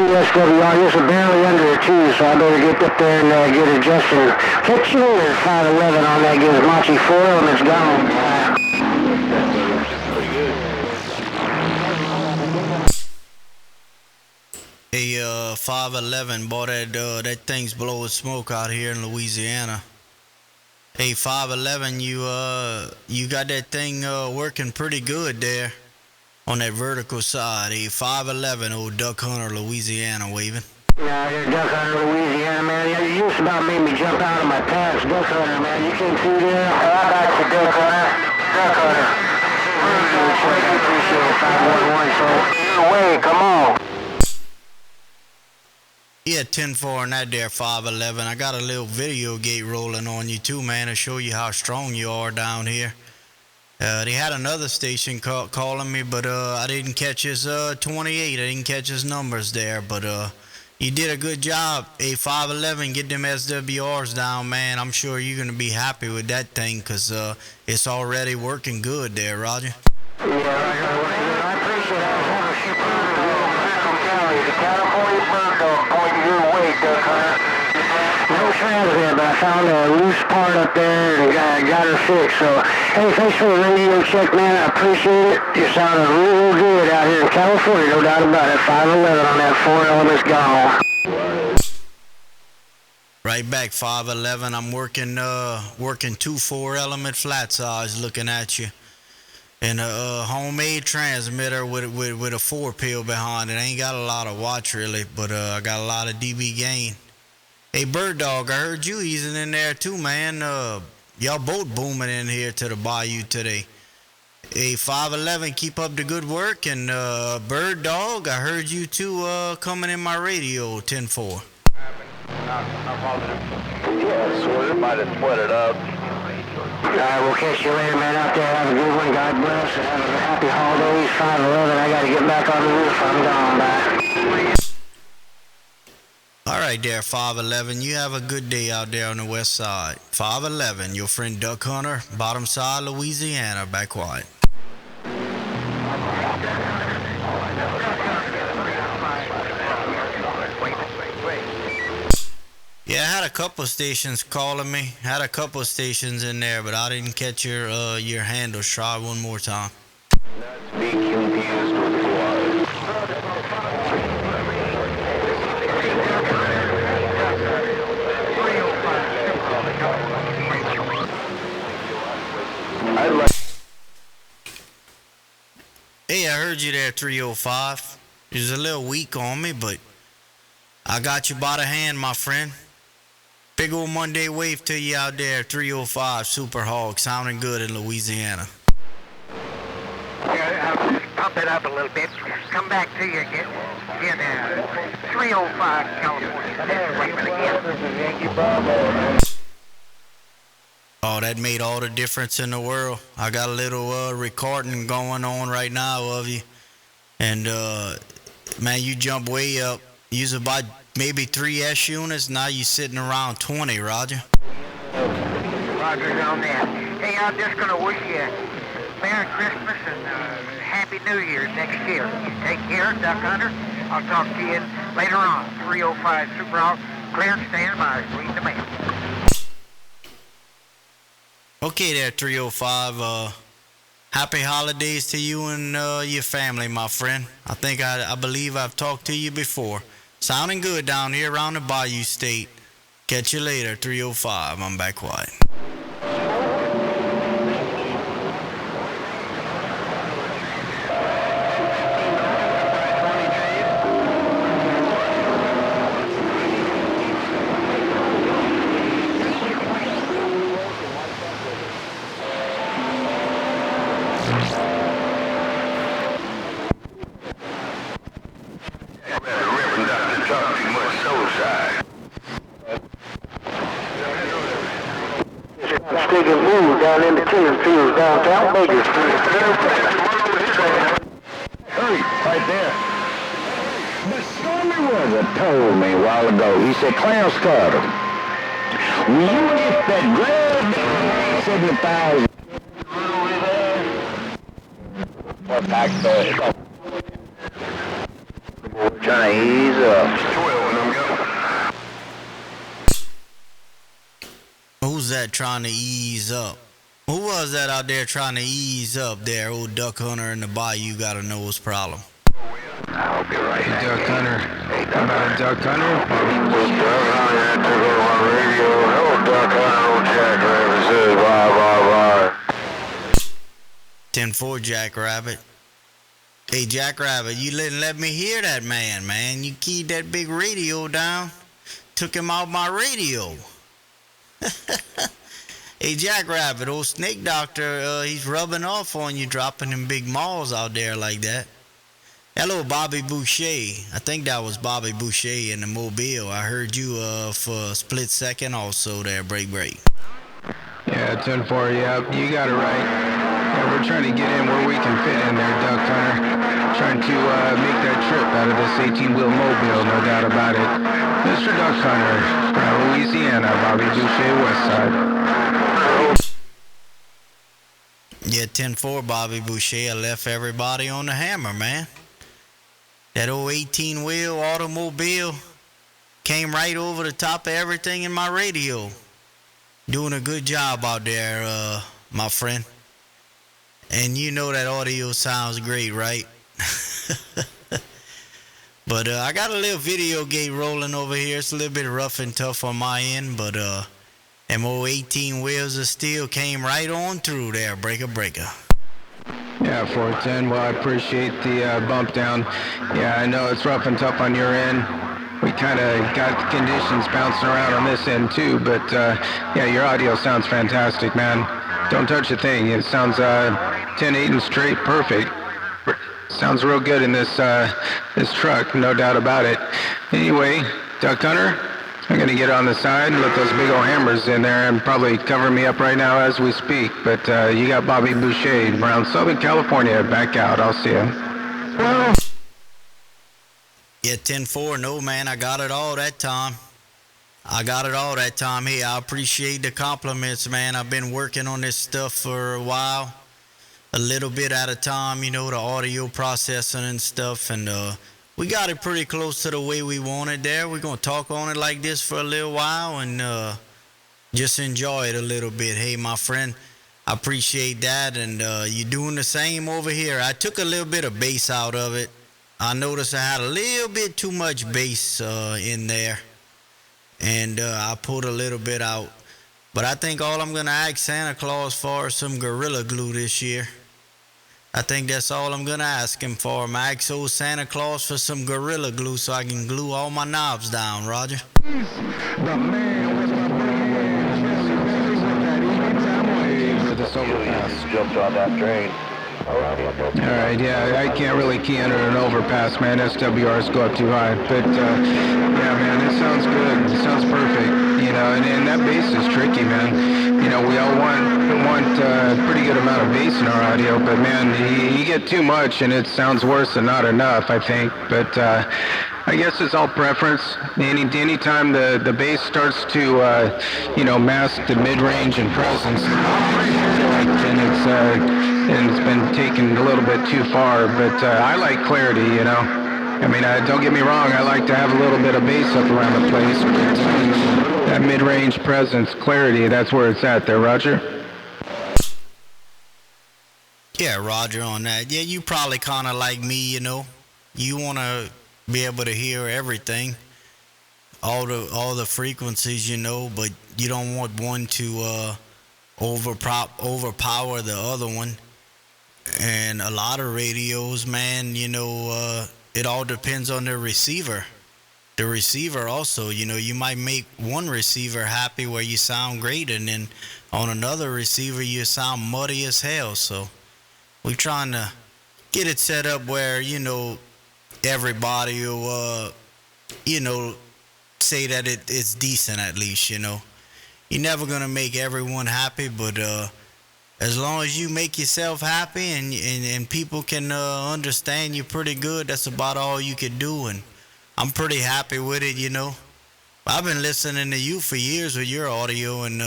SWR, just barely under it too, so I better get up there and get adjusted. Catch you in 511 on that Gizmachi 4 elements gone. Hey, 511, boy, that thing's blowing smoke out here in Louisiana. Hey, 511, you got that thing working pretty good there on that vertical side. Hey, 511, old Duckhunter, Louisiana, waving. Yeah, you're Duckhunter, Louisiana, man. You just about made me jump out of my pants. Duckhunter, man. You came through there. I got you, Duckhunter. Duckhunter. I appreciate it, 511, so away, come on. Yeah, 10-4 on that there, 511. I got a little video gate rolling on you too, man, to show you how strong you are down here. They had another station calling me, but I didn't catch his 28. I didn't catch his numbers there, but you did a good job. Hey, 511, get them SWRs down, man. I'm sure you're going to be happy with that thing because it's already working good there, Roger. Yeah, I appreciate it. I was having a super from Cali. The California bird dog pointing your way, Duckhunter. No transmit, but I found a loose part up there and got her fixed. So, hey, thanks for the radio check, man. I appreciate it. You sounded real good out here in California, no doubt about it. 511 on that 4 elements gone. Right back, 511. I'm working 2 4-element flat size looking at you. And a homemade transmitter with a 4-pill behind it. I ain't got a lot of watch really, but I got a lot of dB gain. Hey, Bird Dog, I heard you easing in there too, man. Y'all both booming in here to the bayou today. Hey, 511, keep up the good work. And Bird Dog, I heard you too coming in my radio, 10-4. Yeah, sort of. Might have split it up. All right, we'll catch you later, man. Out there, have a good one. God bless. And have a happy holidays. 511, I got to get back on the roof. I'm gone. Bye. All right there, 511. You have a good day out there on the west side. 511, your friend Duckhunter, bottom side, Louisiana. Back quiet. Yeah, I had a couple stations calling me. Had a couple stations in there, but I didn't catch your handles. Try one more time. Not be confused with water. Hey, I heard you there, 305. You was a little weak on me, but I got you by the hand, my friend. Big old Monday wave to you out there, 305 superhog, sounding good in Louisiana. Yeah, I'll just pump it up a little bit. Come back to you again. 305 California. Wait a minute again. Oh, that made all the difference in the world. I got a little recording going on right now of you. And, man, you jump way up. Use about maybe 3 S units. Now you sitting around 20, Roger. Roger's on that. Hey, I'm just going to wish you Merry Christmas and Happy New Year next year. You take care, Duckhunter. I'll talk to you later on. 305 Superhog. Clear and stand by. Reading the mail. Okay there, 305. Happy holidays to you and your family, my friend. I believe I've talked to you before. Sounding good down here around the Bayou State. Catch you later, 305. I'm back quiet. Sticking blue down in the killing fields downtown Bakersfield. Hurry, right there. But Stormy Weather told me a while ago, he said, Clarence Carter, will you get that grand 70,000? What back there? Trying to ease up. trying to ease up? Who was that out there trying to ease up there? Old Duckhunter in the bayou got a nose problem. I'll be right Hey, back. Duckhunter. How about a Duckhunter? Duckhunter, took over my radio. Hello, Duckhunter, old jackrabbit says bye, bye, bye. 10-4 Jackrabbit. Hey, Jackrabbit, you didn't let me hear that man. You keyed that big radio down. Took him out my radio. Hey, Jackrabbit, old snake doctor, he's rubbing off on you, dropping them big malls out there like that. Hello, Bobby Booshay. I think that was Bobby Booshay in the Mobile. I heard you for a split second also there, break. Yeah, 10-4, yeah, you got it right. Yeah, we're trying to get in where we can fit in there, Duckhunter. Trying to make that trip out of this 18-wheel Mobile, no doubt about it. Mr. Duckhunter, from Louisiana, Bobby Boucher, West Side. Yeah, 10-4 Bobby Boucher. I left everybody on the hammer, man. That old 18-wheel automobile came right over the top of everything in my radio. Doing a good job out there, my friend. And you know that audio sounds great, right? But I got a little video gate rolling over here. It's a little bit rough and tough on my end, but them old 18 wheels of steel came right on through there, breaker. Yeah, 410. Well, I appreciate the bump down. Yeah, I know it's rough and tough on your end. We kind of got the conditions bouncing around on this end too, but yeah, your audio sounds fantastic, man. Don't touch a thing. It sounds 10, 8 and straight, perfect. Sounds real good in this this truck, no doubt about it. Anyway, Duckhunter, I'm gonna get on the side and let those big old hammers in there and probably cover me up right now as we speak. But you got Bobby Boucher around Southern California. Back out. I'll see you. Yeah, 10-4. No, man, I got it all that time. Hey, I appreciate the compliments, man. I've been working on this stuff for a while. A little bit at a time, you know, the audio processing and stuff. And we got it pretty close to the way we want it there. We're going to talk on it like this for a little while and just enjoy it a little bit. Hey, my friend, I appreciate that. And you're doing the same over here. I took a little bit of bass out of it. I noticed I had a little bit too much bass in there. And I pulled a little bit out. But I think all I'm going to ask Santa Claus for is some Gorilla Glue this year. I think that's all I'm going to ask him for. I'm going to ask old Santa Claus for some Gorilla Glue so I can glue all my knobs down, Roger. The man was For this overpass. Jumped on that train. All right, yeah, I can't really key under an overpass, man. SWRs go up too high. But, yeah, man, it sounds good. It sounds perfect, you know, and that bass is tricky, man. You know, we all want a pretty good amount of bass in our audio, but, man, you get too much, and it sounds worse than not enough, I think. But I guess it's all preference. Any time the bass starts to, you know, mask the mid-range and presence, then it's been taken a little bit too far. But I like clarity, you know. I mean, don't get me wrong, I like to have a little bit of bass up around the place, but that mid-range presence, clarity, that's where it's at there, Roger. Yeah, Roger on that. Yeah, you probably kind of like me, you know. You want to be able to hear everything, all the frequencies, you know, but you don't want one to overpower the other one. And a lot of radios, man, you know, it all depends on the receiver. The receiver also, you know, you might make one receiver happy where you sound great, and then on another receiver you sound muddy as hell. So we're trying to get it set up where, you know, everybody will, you know, say that it's decent at least, you know. You're never going to make everyone happy, but as long as you make yourself happy and people can understand you pretty good, that's about all you can do. And I'm pretty happy with it, you know. I've been listening to you for years with your audio, and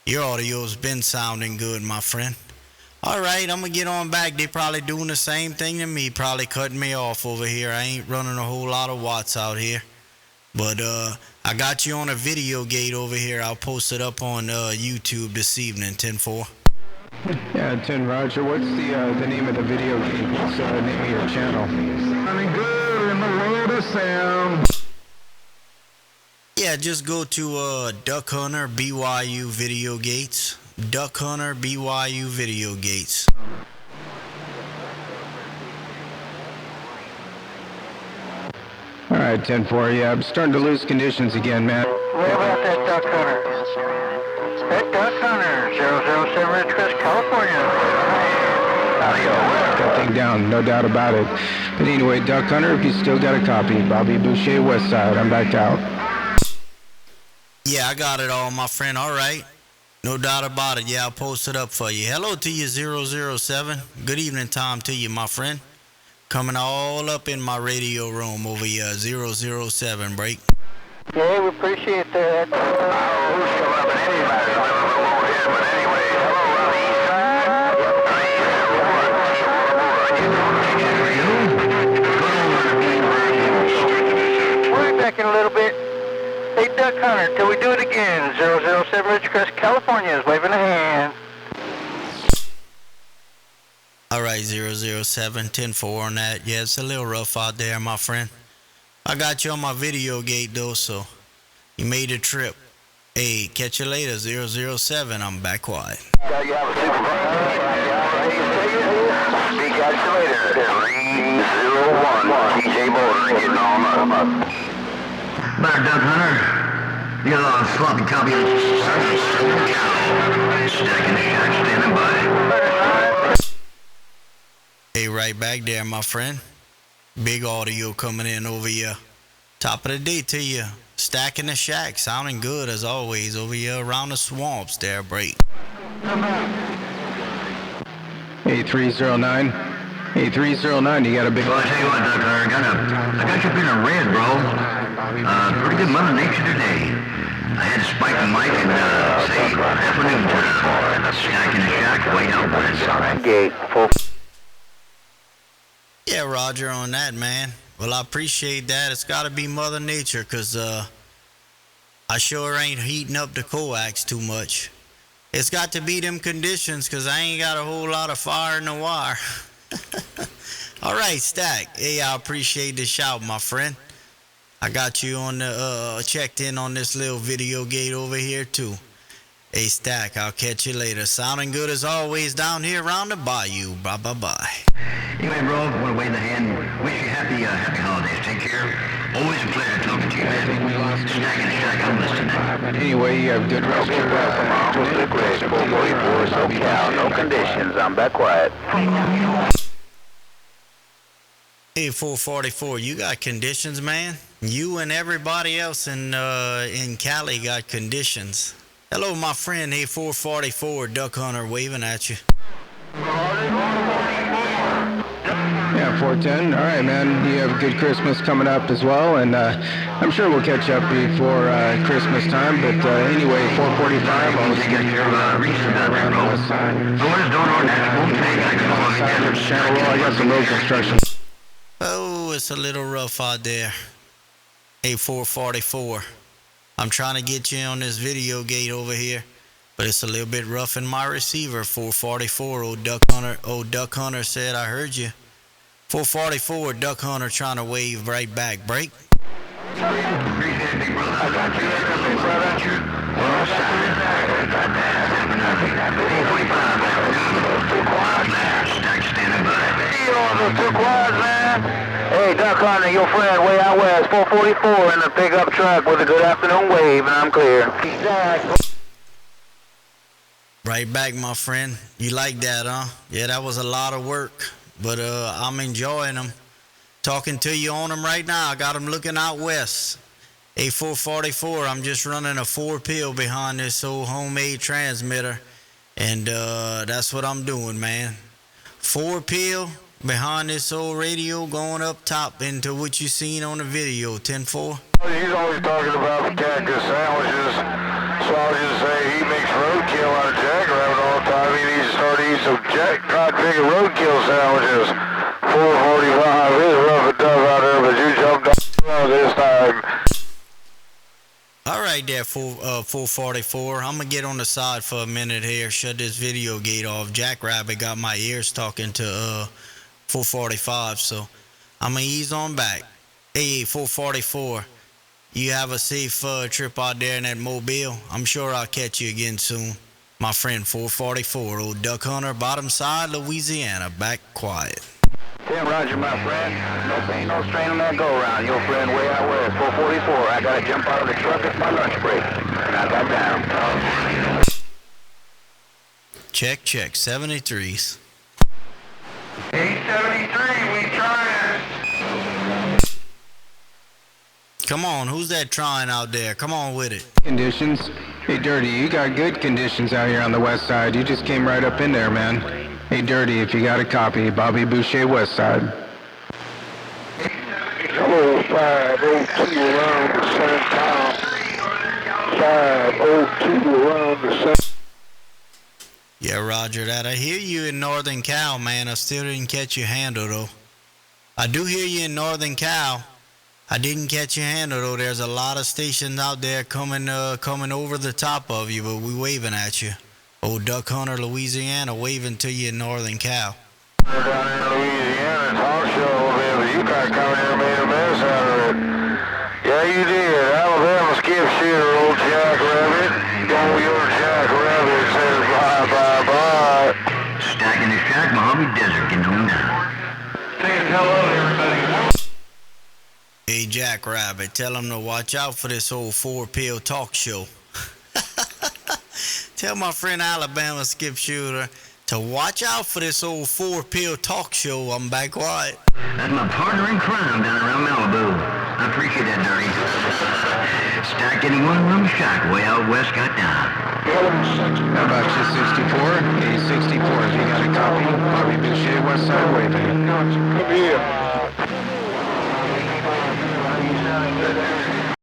your audio's been sounding good, my friend. All right, I'm going to get on back. They probably doing the same thing to me, probably cutting me off over here. I ain't running a whole lot of watts out here. But I got you on a video gate over here. I'll post it up on YouTube this evening, 10-4. Yeah, 10 Roger. What's the name of the video game? What's the name of your channel? Sounding good in the world of sound. Yeah, just go to Duckhunter BYU Video Gates. Duckhunter BYU Video Gates. All right, 10-4. Yeah, I'm starting to lose conditions again, man. What about that Duckhunter? That Duckhunter, 007 Ridgecrest, California. That thing down, no doubt about it. But anyway, Duckhunter, if you still got a copy, Bobby Booshay, West Side. I'm back out. Yeah, I got it all, my friend. All right. No doubt about it. Yeah, I'll post it up for you. Hello to you, 007. Good evening time to you, my friend. Coming all up in my radio room over here, 007 break. Yeah, we appreciate that. We'll be back in a little bit. Hey, Duckhunter, till we do it again. 007 Ridgecrest, California is waving a hand. All right, 007, 10-4 on that. Yeah, it's a little rough out there, my friend. I got you on my video gate, though, so you made a trip. Hey, catch you later, 007. I'm back quiet. You have a see you later. 301 TJ Motor getting on up. Better, Duckhunter. You got a lot of sloppy copy of stacking the shack standing by. Hey, right back there, my friend. Big audio coming in over here. Top of the day to you. Stacking the shack, sounding good as always over here around the swamps there, break. Hey, 309. Hey, 309, you got a big... Well, I tell you what, Duckhunter, I got you up in a red, bro. Pretty good Mother Nature today. I had to spike the mic and say afternoon time. Stacking the shack way out west. Gate, full. Yeah, Roger on that, man. Well, I appreciate that. It's got to be Mother Nature, because I sure ain't heating up the coax too much. It's got to be them conditions, because I ain't got a whole lot of fire in the wire. All right, Stack. Hey, I appreciate the shout, my friend. I got you on the checked in on this little video gate over here, too. Hey, Stack, I'll catch you later. Sounding good as always down here around the bayou. Bye-bye-bye. Anyway, bro, I want to wave the hand. Wish you happy holidays. Take care. Always a pleasure talking to you, man. Stacking the shack, I'm listening. Anyway, you have good rest. Liquid, 444, SoCal, no conditions. I'm back quiet. Hey, 444, you got conditions, man? You and everybody else in Cali got conditions. Hello, my friend. Hey, 444, Duckhunter waving at you. Yeah, 410. All right, man. You have a good Christmas coming up as well, and I'm sure we'll catch up before Christmas time. But anyway, 445. I'll see you around the west side. I got some road construction. Oh, it's a little rough out there. Hey, 444. I'm trying to get you on this video gate over here, but it's a little bit rough in my receiver. 444, old Duckhunter said I heard you. 444, Duckhunter trying to wave right back. Break. Hey, Duckhunter, your friend way out west, 444 in a pickup truck with a good afternoon wave, and I'm clear. Right back, my friend. You like that, huh? Yeah, that was a lot of work, but I'm enjoying them. Talking to you on them right now. I got them looking out west. Hey, 444, I'm just running a 4-pill behind this old homemade transmitter, and that's what I'm doing, man. 4-pill behind this old radio going up top into what you seen on the video, 10-4. He's always talking about the cactus sandwiches, so I'll just say he makes roadkill out of jackrabbit all the time. He needs to start eating some cod-figure roadkill sandwiches. 445 is rough and tough out there, but you jumped on this time. All right, there, 444. I'm gonna get on the side for a minute here. Shut this video gate off. Jackrabbit got my ears talking to 445, so I'm gonna ease on back. Hey, 444. You have a safe trip out there in that mobile. I'm sure I'll catch you again soon. My friend 444, old Duckhunter, bottom side, Louisiana, back quiet. 10 Roger, my friend. No pain, no strain on that go-around. Your friend way out west, 444. I gotta jump out of the truck. It's my lunch break. And I got down. Check, 73s. 873, we trying. Come on, who's that trying out there? Come on with it. Conditions. Hey, Dirty, you got good conditions out here on the west side. You just came right up in there, man. Hey, Dirty, if you got a copy, Bobby Booshay, west side. Hello, 502 around the same time. 502 around the same. Yeah, Roger that. I hear you in Northern Cal, man. I still didn't catch your handle, though. I do hear you in Northern Cal. I didn't catch your handle, though. There's a lot of stations out there coming over the top of you, but we waving at you. Old Duckhunter, Louisiana, waving to you in Northern Cal. Down in Louisiana, it's our show, baby. You got come here and made a mess out of it. Yeah, you did. Alabama skip shooter, old jackrabbit. Go your jackrabbit says bye, bye, bye. Stacking the shack, Mojave Desert, getting on down. Saying hello to everybody. Hey, Jackrabbit, tell him to watch out for this old 4-pill talk show. Tell my friend Alabama skip shooter to watch out for this old 4-pill talk show. I'm back quiet. That's my partner in crime down around Malibu. I appreciate that, Dirty. Stacked any one-room shack way out west, got down. How about you, 64? Hey, 64, if you got a copy, Bobby Booshay, west side, waving. Come here.